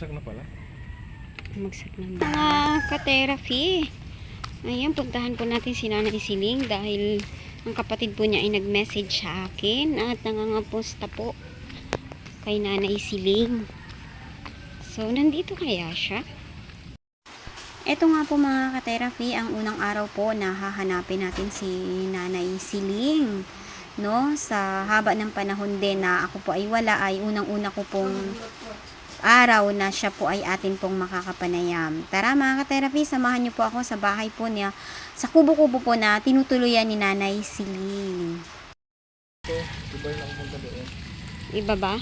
Bumagsak na pala. Bumagsak na. Mga ka-therapy. Ayan, puntahan po natin si Nanay Siling dahil ang kapatid po niya ay nag-message sa akin at nangangaposta po kay Nanay Siling. So, nandito kaya siya? Ito nga po mga ka-therapy, ang unang araw po na hahanapin natin si Nanay Siling. No, sa haba ng panahon din na ako po ay wala, ay unang-una ko pong araw na siya po ay atin pong makakapanayam. Tara mga ka-therapy, samahan niyo po ako sa bahay po niya, sa kubo-kubo po na tinutuluyan ni Nanay Siling. Iba yung nakapunta doon. Iba ba?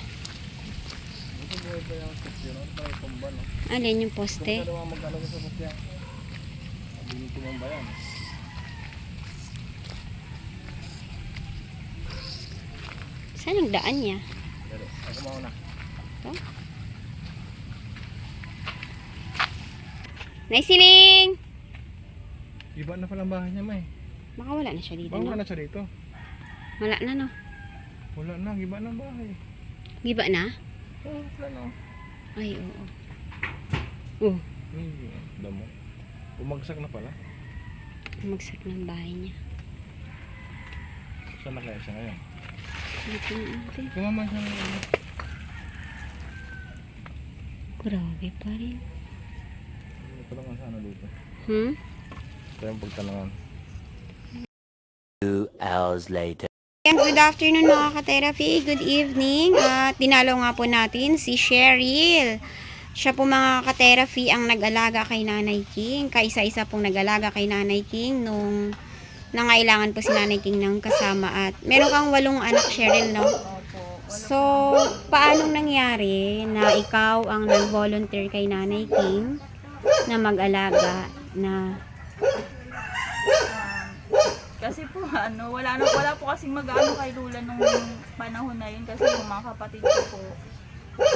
Iba yung sasyon. Ano tayo tumba, no? Alin yung poste? Kung saan magkano sa sasyan. Sabi nito mong bayan. Saan ang daan niya? Pero ako mauna. Ito? Nay Siling! Iba na palang bahay niya, May. Baka wala na siya dito, Baka no? wala na siya dito. Wala na, no? Wala na, iba na bahay. Giba na? Oo, wala na. Ay, oo. Hindi, damo. Bumagsak na pala. Bumagsak ng bahay niya. Saan na kaya siya ngayon? Dito na natin. Kumama siya ngayon. Grabe pa rin. Ano pa naman sana dito? Ito yung pagtanungan. 2 hours later. Good afternoon mga ka-therapy. Good evening. At dinalaw nga po natin si Cheryl. Siya po mga ka-therapy ang nag-alaga kay Nanay King. Kaisa-isa pong nag-alaga kay Nanay King nung nangailangan po si Nanay King ng kasama. At meron kang 8 anak, Cheryl, no? So, paanong nangyari na ikaw ang nag-volunteer kay Nanay King na mag-alaga na... Kasi po wala po kasing mag-ano kay Lula nung panahon na yun kasi yung mga kapatid ko po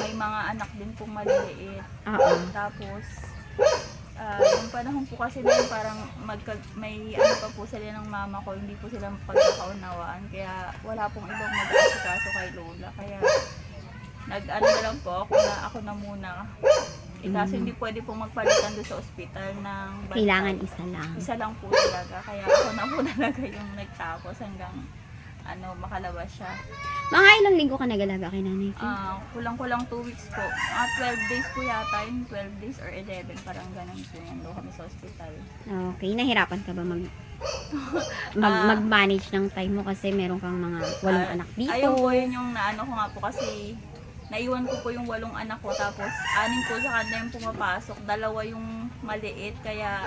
may mga anak din pong maliliit. Tapos yung panahon po kasi na yun parang may ano pa po sila ng mama ko, hindi po sila pagkakaunawaan kaya wala pong ibang mag-aasikaso kay Lola. Kaya nag-ano na lang po ako na muna. Kasi hindi pwede pong magpalitan doon sa ospital ng bantay. Kailangan isa lang. Isa lang po talaga. Kaya ako na po talaga yung nagtapos hanggang makalabas siya. Mga ilang linggo ka nag-alaga kay Nanay King? Kulang-kulang 2 weeks po. 12 days po yata yun. 12 days or 11. Parang ganun po yan. Doon kami sa ospital. Okay. Nahirapan ka ba mag-manage ng time mo kasi meron kang mga 8 anak dito? Ayun po yun yung naano ko nga po kasi naiwan ko po yung 8 anak ko tapos 6 po sa kanya yung pumapasok, 2 yung maliit kaya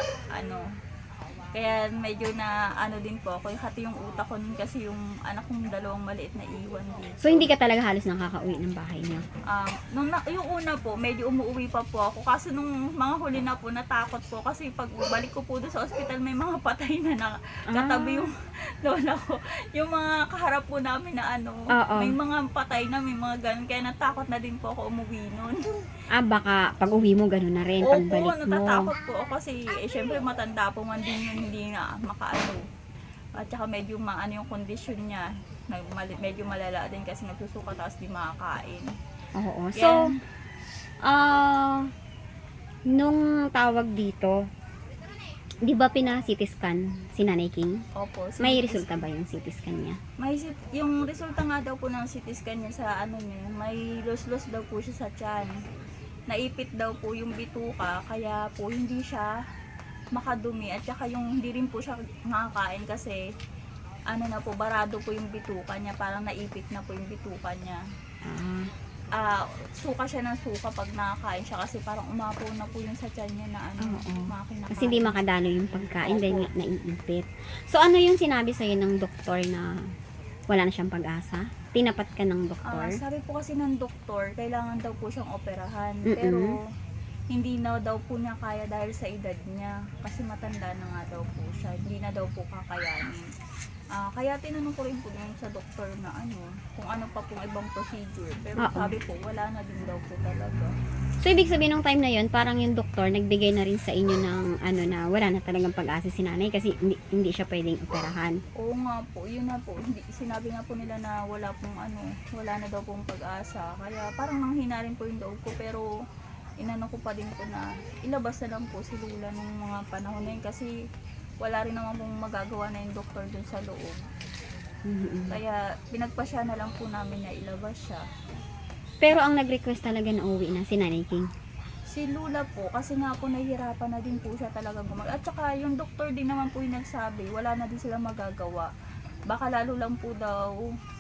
kaya medyo na din po ako, hati yung utak ko nun kasi yung anak kong 2 maliit na iwan dito. So hindi ka talaga halos nakakauwi ng bahay niyo? Yung una po, medyo umuwi pa po ako kasi nung mga huli na po natakot po kasi pag balik ko po doon sa ospital may mga patay na katabi yung lola ko. Yung mga kaharap po namin na may mga patay na, may mga ganun kaya natakot na din po ako umuwi nun. Baka pag uwi mo gano'n na rin, pagbalik mo. Natatakot po ako kasi syempre matanda po man din yun, hindi na makaano. At saka medyo yung kondisyon niya, medyo malala din kasi nagsusuka tapos di makakain. Oo. Yan. So, nung tawag dito, di ba pina-CT scan si Nanay King? Opo. May resulta ba yung CT scan niya? Yung resulta nga daw po ng CT scan niya sa niya, may los-los daw po siya sa tiyan. Naipit daw po yung bituka, kaya po hindi siya makadumi at saka yung hindi rin po siya makakain kasi na po, barado po yung bituka niya, parang naipit na po yung bituka niya. Suka siya ng suka pag nakakain siya kasi parang umapo na po yung sa tiyan niya na makinakain. Kasi hindi makadalo yung pagkain dahil nga naiipit. So ano yung sinabi sa'yo ng doktor na wala na siyang pag-asa? Tinapat ka ng doktor? Sabi po kasi ng doktor, kailangan daw po siyang operahan. Pero hindi na daw po niya kaya dahil sa edad niya. Kasi matanda na nga daw po siya. Hindi na daw po kakayanin. Kaya tinanong ko rin po yun sa doktor na kung ano pa pong ibang procedure. Pero sabi po, wala na din daw po talaga. So, ibig sabihin nung time na yun, parang yung doktor nagbigay na rin sa inyo ng na wala na talagang pag-asa si nanay kasi hindi siya pwedeng operahan. Oo nga po, yun na po. Sinabi nga po nila na wala na daw pong pag-asa. Kaya parang nanghina rin po yung loob ko. Pero inano ko pa din po na ilabas na lang po si Lula nung mga panahon na yun kasi wala rin naman pong magagawa na yung doktor dun sa loob. Kaya pinagpasya na lang po namin na ilabas siya. Pero ang nag-request talaga na uwi na si Nanay King. Si Lula po, kasi nga po nahihirapan na din po siya talaga At saka yung doktor din naman po yung nagsabi, wala na din sila magagawa. Baka lalo lang po daw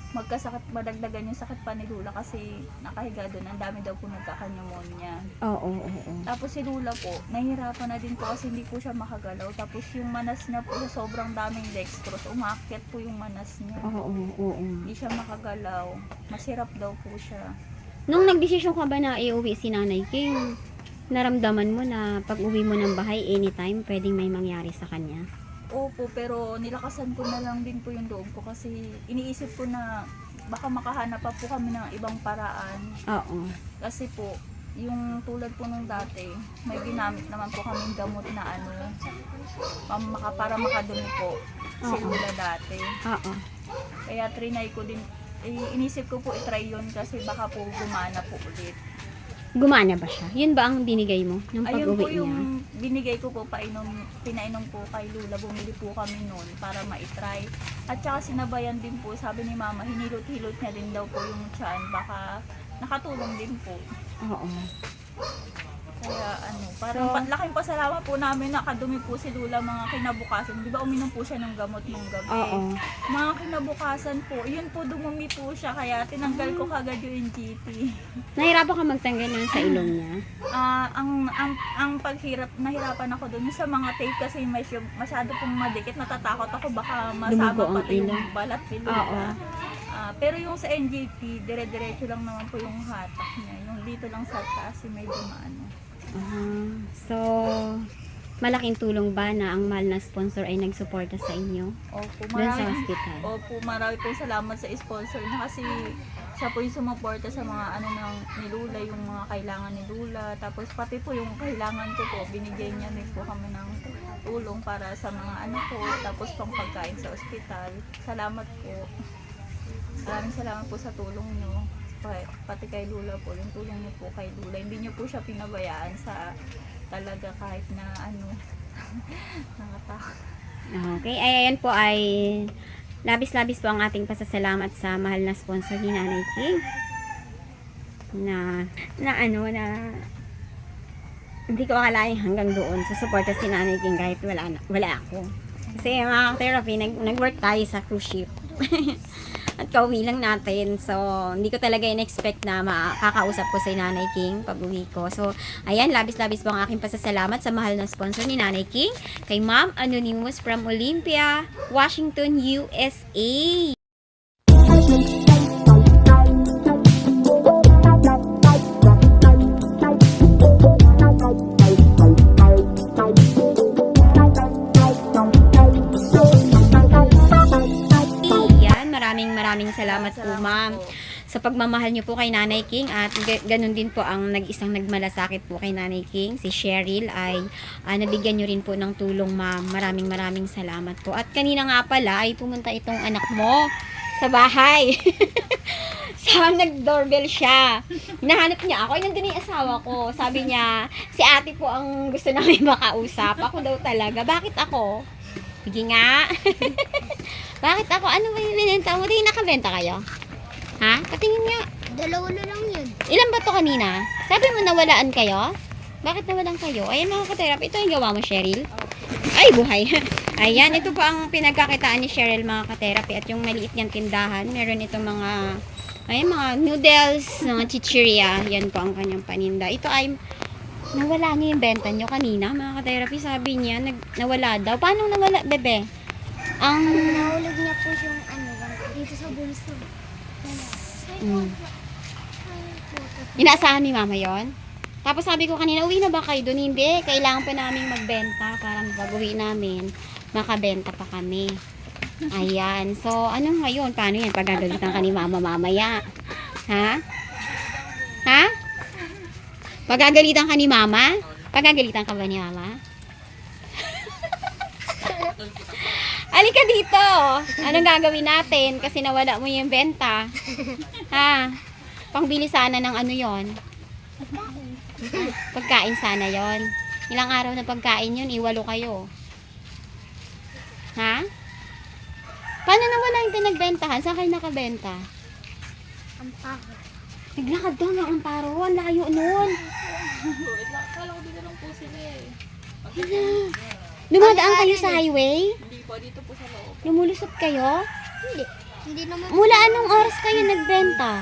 magkasakit, madagdagan yung sakit pa ni Lula kasi nakahiga doon. Ang dami daw po nagkaka-pneumonia. Oo. Tapos si Lula po, nahihirapan na din po kasi hindi po siya makagalaw. Tapos yung manas niya po, sa sobrang daming dextrose, umaakyat po yung manas niya. Oo. Hindi siya makagalaw. Masirap daw po siya. Nung nagdesisyon ka ba na iuwi si Nanay King, naramdaman mo na pag uwi mo ng bahay anytime, pwedeng may mangyari sa kanya? Opo, pero nilakasan ko na lang din po yung loob ko kasi iniisip ko na baka makahanap pa po kami ng ibang paraan. Oo. Kasi po, yung tulad po nung dati, may ginamit naman po kaming gamot na para makadumi po si Oo. Lula dati. Oo. Kaya trinay ko din, inisip ko po itry yun kasi baka po gumana po ulit. Gumana ba siya? Yun ba ang binigay mo nung Ayun po pag-uwi niya? yung binigay ko po, pinainom po kay Lula, bumili po kami noon para ma-try. At saka sinabayan din po, sabi ni Mama, hinilot-hilot niya din daw po yung tiyan, baka nakatulong din po. Oo. Kaya parang laking pasalamat po namin nakadumi po si Lula mga kinabukasan. Di ba uminom po siya ng gamot nung gabi? Oo. Mga kinabukasan po, yun po dumumi po siya kaya tinanggal ko kagad yung NGT. Nahirapan ka magtanggal nun sa ilong niya? Ang paghirap, nahirapan ako doon sa mga tape kasi masyado pong madikit, natatakot ako baka masama Dumugo ang pati yung ilong. balat ni Oo. Lula. Pero yung sa NGT, dire-diretso lang naman po yung hatak niya. Yung dito lang sa taas, may dumaan. So, malaking tulong ba na ang mahal na sponsor ay nagsuporta sa inyo? Opo, Doon sa hospital? Opo, marami po salamat sa sponsor niya kasi siya po yung sumuporta sa mga ni Lula, yung mga kailangan ni Lula. Tapos pati po yung kailangan ko po, binigyan niya din po kami ng tulong para sa mga anak ko. Tapos pang pagkain sa ospital. Salamat po. Maraming salamat po sa tulong niyo. Pati kay Lula po, yung tulong niyo po kay Lula. Hindi niyo po siya pinabayaan sa talaga kahit na nakatakot. Okay, ayan po ay labis-labis po ang ating pasasalamat sa mahal na sponsor ni Nanay King. Na hindi ko akalain hanggang doon susuporta si Nanay King kahit wala ako. Kasi mga therapy, nag-work tayo sa cruise ship. At kauwi lang natin. So, hindi ko talaga in-expect na makakausap ko si Nanay King pag uwi ko. So, ayan, labis-labis po ang aking pasasalamat sa mahal na sponsor ni Nanay King, kay Ma'am Anonymous from Olympia, Washington, USA. Maraming salamat po, Ma'am, sa pagmamahal niyo po kay Nanay King at ganun din po ang nag-isang nagmalasakit po kay Nanay King, si Cheryl, ay nabigyan niyo rin po ng tulong, Ma'am. Maraming salamat po. At kanina nga pala ay pumunta itong anak mo sa bahay. Nag-doorbell siya. Hinahanap niya ako. Ay, nandun yung asawa ko. Sabi niya, si ate po ang gusto namin makausap. Ako daw talaga. Bakit ako? Sige nga. Bakit ako? Ano ba yung binenta mo? Di nakabenta kayo? Ha? Patingin nga. Dalawa na lang yun. Ilan ba to kanina? Sabi mo nawalaan kayo? Bakit nawalan kayo? Ayan mga ka-therapy. Ito yung gawa mo, Cheryl. Ay, buhay. Ayan, ito po ang pinagkakitaan ni Cheryl, mga ka-therapy. At yung maliit niyang tindahan, meron itong mga noodles, mga chichirya. Yan po ang kanyang paninda. Ito ay nawala niyo yung benta niyo kanina, mga ka-therapy. Sabi niya, nawala daw. Paano nawala, bebe? Nahulog niya po yung dito sa bulso. Inaasahan ni Mama yon. Tapos sabi ko kanina, uwi na ba kayo doon? Hindi, kailangan pa namin magbenta para pag-uwi namin, makabenta pa kami. Ayan. So, ano ngayon? Paano yan? Pagagalitan ka ni Mama mamaya. Ha? Ha? Pagagalitan ka ni Mama? Pagagalitan ka ba ni Mama? Halika dito. Anong gagawin natin? Kasi nawala mo yung benta. Ha? Pangbili sana ng ano yon. Pagkain sana yon. Ilang araw na pagkain yun, 8 kayo. Ha? Paano nawala yung pinagbentahan? Saan kayo nakabenta? Ang paho. Naglakad daw ng Amparo. Ang layo nun. Kala ko dito lang po sila eh. Dumadaan kayo sa highway? Hindi po, dito po sa loob. Lumulusot kayo? Hindi. Hindi naman. Mula anong oras kayo nagbenta?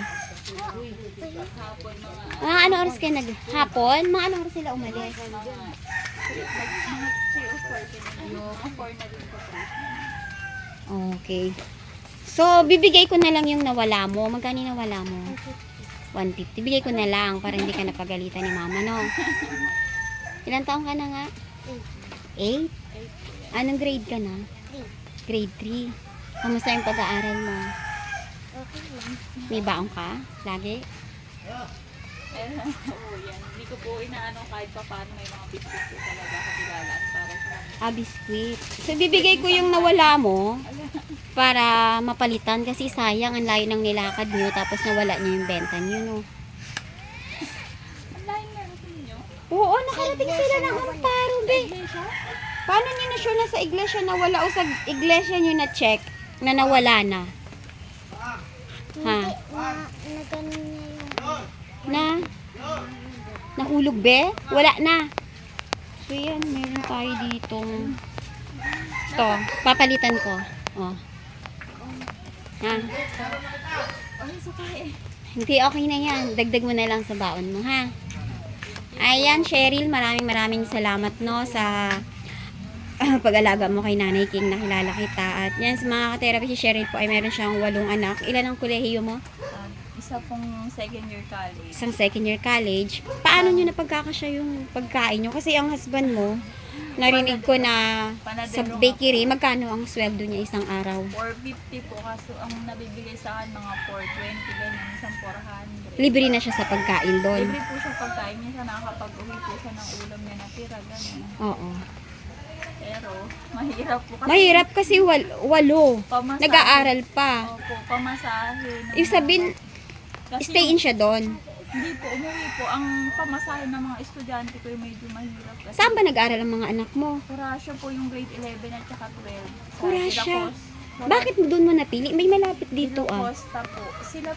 Hapon mga Anong oras kayo naghapon? Mga anong oras sila umalis? mga 3 o 4 yung 4 na din po. Okay. So, bibigay ko na lang yung nawala mo. Magkano yung nawala mo? 150. Bigay ko na lang para hindi ka napagalitan ni mama, no? Ilang taong ka na nga? 8? Anong grade ka na? Grade 3. Kamusta yung pag-aaral mo? Okay lang. May baong ka? Lagi? Oo, yan. Hindi ko po inaano kahit pa paano may mga biscuit po talaga kapilalaan para sa kanila. Biscuit. So, bibigay ko yung nawala mo para mapalitan kasi sayang ang layo ng nilakad nyo tapos nawala nyo yung benta nyo, no? Ang layo na rin ninyo. Oo, nakarating sila ng Amparo, be. Paano nyo na sure na sa iglesia nawala o sa iglesia nyo na check na nawala na? Ha? Na ganun niya yung Na? Nahulog, be? Wala na. So, yan. Meron tayo ditong ito. Papalitan ko. Oh. Ha? Ay, sa tayo. Hindi, okay na yan. Dagdag mo na lang sa baon mo, ha? Ayan, Cheryl, maraming salamat, no, sa pag-alaga mo kay Nanay King. Nakilala kita. At yan, sa mga ka-therapy, si Cheryl po ay meron siyang 8 anak. Ilan ang kolehiyo mo? Isa pong second year college. Isang second year college. Paano nyo napagkakasya yung pagkain nyo? Kasi ang husband mo, narinig ko na sa bakery, magkano ang sweldo niya isang araw? 450 po kaso ang nabibigay sa akin mga 420 ganyan, isang 400. Libre na siya sa pagkain doon. Libre po siya pagkain niya, nakakapag-uwi po siya ng ulam niya natira, ganyan. Oo. Pero mahirap po kasi. Mahirap kasi 8. Pamasahe. Nag-aaral pa. Opo, pamasahe. Ibig sabihin, Kasi stay in siya doon. Hindi po, umuwi po. Ang pamasahe ng mga estudyante ko yung medyo mahirap. Kasi Saan ba nag-aaral ang mga anak mo? Kurasyo po yung grade 11 at saka 12. Sa Kurasyo? Ilocos. Bakit mo doon mo napili? May malapit dito ah. Costa po. Sila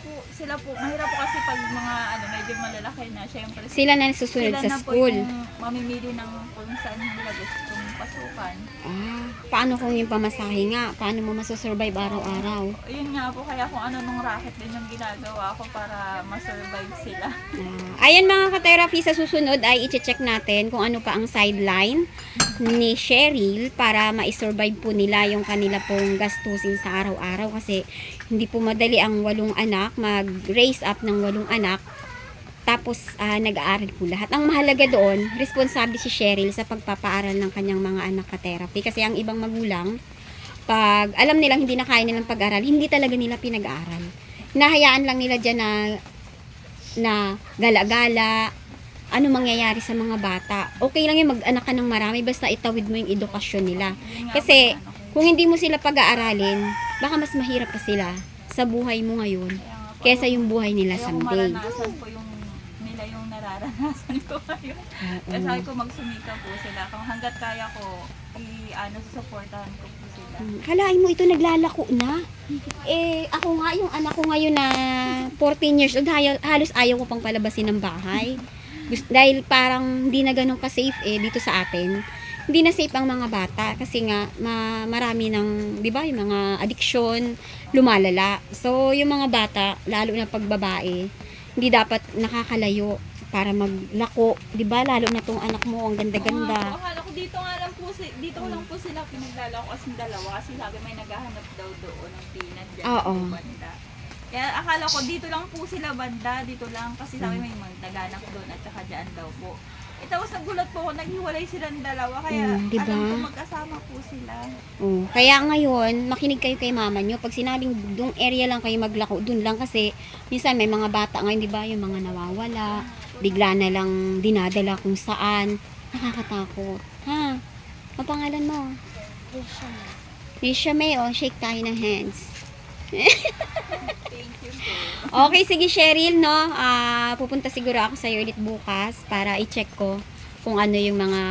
po, mahirap po kasi pag mga medyo malalaki na, syempre. Sila na susunod sila sa na school. po yung mamimili ng kung saan nila gustong pasukan. Paano kung yung pamasahe nga? Paano mo masusurvive araw-araw? Yun nga po, kaya kung ano nung racket din yung ginagawa ko para masurvive sila. Ayan mga ka-therapy, sa susunod ay i-check natin kung ano pa ang sideline ni Cheryl para ma-survive po nila yung kanila pong gastusin sa araw-araw kasi hindi po madali ang 8 anak, mag-raise up ng 8 anak tapos nag-aaral po lahat. Ang mahalaga doon, responsable si Cheryl sa pagpapaaral ng kanyang mga anak ka-therapy kasi ang ibang magulang, pag alam nilang hindi na kaya nilang pag-aral, hindi talaga nila pinag-aaral. Hinahayaan lang nila dyan na gala-gala, ano mangyayari sa mga bata. Okay lang yung mag-anak ka ng marami basta itawid mo yung edukasyon nila. Kasi kung hindi mo sila pag-aaralin, baka mas mahirap pa sila sa buhay mo ngayon kesa yung buhay nila Kaya kung someday. maranasan ko yung nila yung nararanasan ko ngayon. Kaya sabi ko magsumika po sila. Kung hanggat kaya ko, susuportahan ko po sila. Kalain mo ito naglalako na. Ako nga, yung anak ko ngayon na 14 years old, halos ayaw ko pang palabasin ng bahay. Dahil parang hindi na ganun ka-safe dito sa atin. Hindi na safe ang mga bata kasi nga marami ng, 'di ba, yung mga addiction lumalala. So, yung mga bata, lalo na pag babae, hindi dapat nakakalayo para maglako, 'di ba? Lalo na tong anak mo, ang ganda-ganda. Akala ko dito nga lang po dito ko lang po sila pinaglalako as dalawa kasi sabi may naghahanap daw doon ng pinat diyan Oo. sa banda. Kaya akala ko dito lang po sila banda, dito lang kasi sabi may naghahanap doon at saka diyan daw po. Tapos nagulat po ako, naghiwalay silang dalawa, kaya diba? alam ko magkasama po sila. Kaya ngayon, makinig kayo kay mama nyo. Pag sinabing doong area lang kayo maglako, dun lang kasi minsan may mga bata ngayon, di ba, yung mga nawawala, bigla na lang dinadala kung saan. Nakakatakot. Ha? Ang pangalan mo? Risha May, shake tayo ng hands. Thank you po. Okay, sige Cheryl, no? Pupunta siguro ako sa'yo ulit bukas para i-check ko kung ano yung mga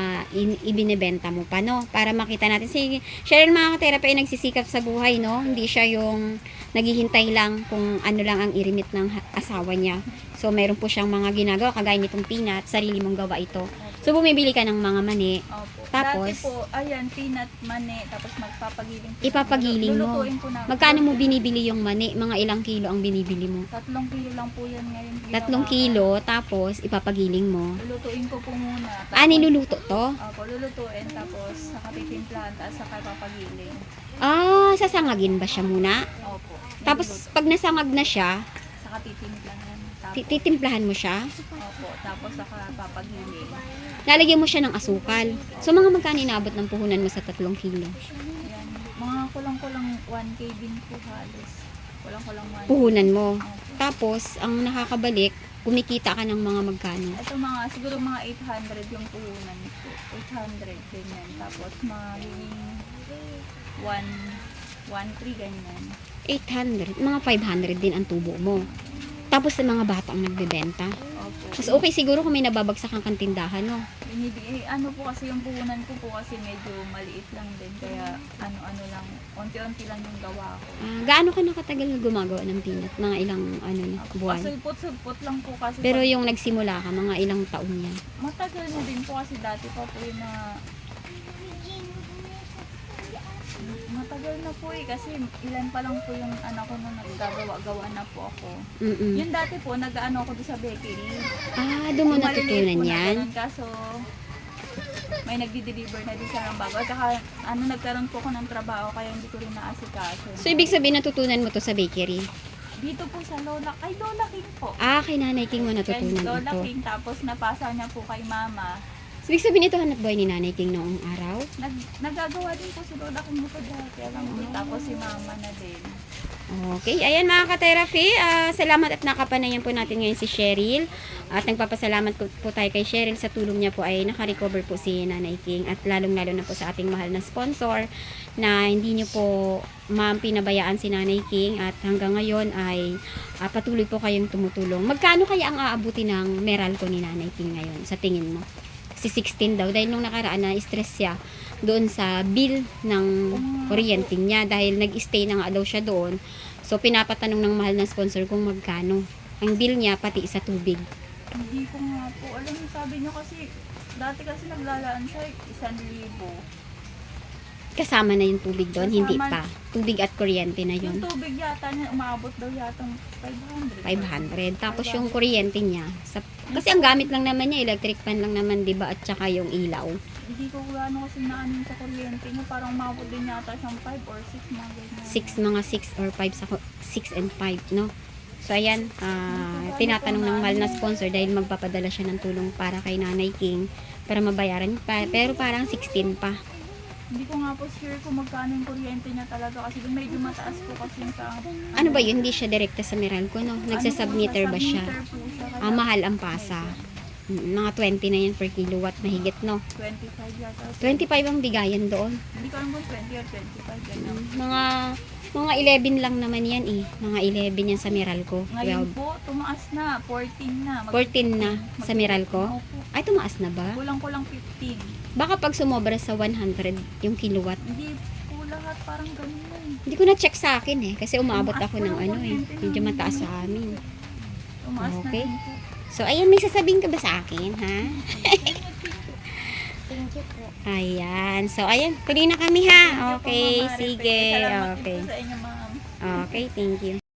ibinebenta mo pa, no? Para makita natin. Si Cheryl, mga ka-therapy, ay nagsisikap sa buhay, no? Hindi siya yung naghihintay lang kung ano lang ang irimit ng asawa niya. So, meron po siyang mga ginagawa, kagaya nitong peanut, sarili mong gawa ito. So, bumibili ka ng mga mani. Opo. Tapos, dati po, ayan, peanut, mani, tapos magpapagiling po. ipapagiling mo. Lulutuin po namin. Magkano mo binibili yung mani? Mga ilang kilo ang binibili mo? 3 kilo lang po yan ngayon. 3 kilo, tapos ipapagiling mo. Lulutuin ko po muna. Niluluto to? Opo, lulutuin, tapos saka titimplahan, tapos saka ipapagiling. Sasangagin ba siya muna? Opo. Tapos, pag nasangag na siya, Saka titimplahan. Tapos, titimplahan mo siya? opo, tapos saka papagiling. Lalagyan mo siya ng asukal. So, mga magkano inaabot ng puhunan mo sa 3 kilo? Ayan. Mga kulang-kulang 1K din po halos. Kulang-kulang 1K. Puhunan mo. Opo. Tapos, ang nakakabalik, kumikita ka ng mga magkano? Ito mga, siguro mga 800 yung puhunan ko. 800 ganyan. Tapos magiging 1,3 ganyan. 800. Mga 500 din ang tubo mo. Tapos, sa mga bata ang nagbebenta. Opo. Mas okay siguro kung may nababagsak ang kantindahan, no? Binibigay, ano po kasi yung puhunan ko po kasi medyo maliit lang din. Kaya ano-ano lang, unti-unti lang yung gawa ko. Gaano ka nakatagal na gumagawa ng peanut? Mga ilang buwan? Pasulpot-sulpot lang po kasi. Pero yung nagsimula ka, mga ilang taon yan? Matagal na din po kasi dati pa po yun na matagal na po kasi ilan pa lang po yung anak ko nung naggagawa-gawa na po ako. Yun dati po, nag-ano ako doon sa bakery. Doon mo Yung maliliit natutunan po na yan? ganun, kaso may nagdi-deliver na din sa Rambago. At saka nagkaroon po ako ng trabaho kaya hindi ko rin naasikaso. So, ibig sabihin natutunan mo to sa bakery? Dito po sa Lola, kay Lola King po. Kay Nanay King mo Kay natutunan Lola ito. King, tapos napasa niya po kay Mama. So, ibig sabihin ito hanap buhay ni Nanay King noong araw? Nagagawa din po si Lola King dito dati. Alam mo, tapos si Mama na din. Okay, ayan mga ka-therapy, salamat at nakapanayan po natin ngayon si Cheryl. At nagpapasalamat po tayo kay Cheryl sa tulong niya po ay nakarecover po si Nanay King. At lalong-lalo na po sa ating mahal na sponsor na hindi niyo po ma'am pinabayaan si Nanay King. At hanggang ngayon ay patuloy po kayong tumutulong. Magkano kaya ang aabuti ng Meralco ni Nanay King ngayon sa tingin mo? Kasi 16 daw dahil nung nakaraan na stress siya doon sa bill ng kuryente niya dahil nag-stay na nga daw siya doon. So pinapatanong ng mahal na sponsor kung magkano ang bill niya pati sa tubig. Hindi ko nga po. Alam mo, sabi niya kasi, dati kasi naglalaan siya 1,000. Kasama na yung tubig doon, hindi Kasama. pa. Tubig at kuryente na Yung yun. tubig yata niya, umabot daw yata 500. 500. Tapos yung kuryente niya. Kasi ang gamit lang naman niya, electric fan lang naman, di ba? At saka yung ilaw. Hindi ko gano'n kasi naanin sa kuryente niya. Parang umabot din yata siyang 5 or 6 mga ganyan. 6 or 5 sa 6 and 5, no? So, ayan, tinatanong ng mahal na sponsor dahil magpapadala siya ng tulong para kay Nanay King para mabayaran pa. Pero parang 16 pa. Hindi ko nga po sure kung magkano yung kuryente niya talaga kasi medyo mataas po kasi yung sa... Ano ba yun? Hindi siya direkta sa Meralco, no? Nagsasubmitter ba siya? Submitter po siya. Mahal ang pasa. Mga 20 na yan per kilowatt na higit, no? 25 yata. 25 ang bigayan doon. Hindi ko alam kung 20 or 25 yan. Mga 11 lang naman yan eh. Mga 11 yan sa Meralco. Ngayon po, tumaas na. 14 na. 14 na sa Meralco? Opo. Ay, tumaas na ba? Kulang-kulang 15. Baka pag sumobra sa 100 yung kilowatt. Hindi po lahat parang ganun na eh. Hindi ko na-check sa akin eh. Kasi umabot Tumaas ako po ng yung ano eh. kuryente Medyo namin. mataas sa amin. Tumaas Okay. na din po. So, ayan, may sasabihin ka ba sa akin, ha? Thank you po. Ayan. So, ayan. Tuloy na kami, ha? Thank you po, Okay, Ma'am Marife. sige. Salamat din Okay. po sa inyo, ma'am. Okay, thank you.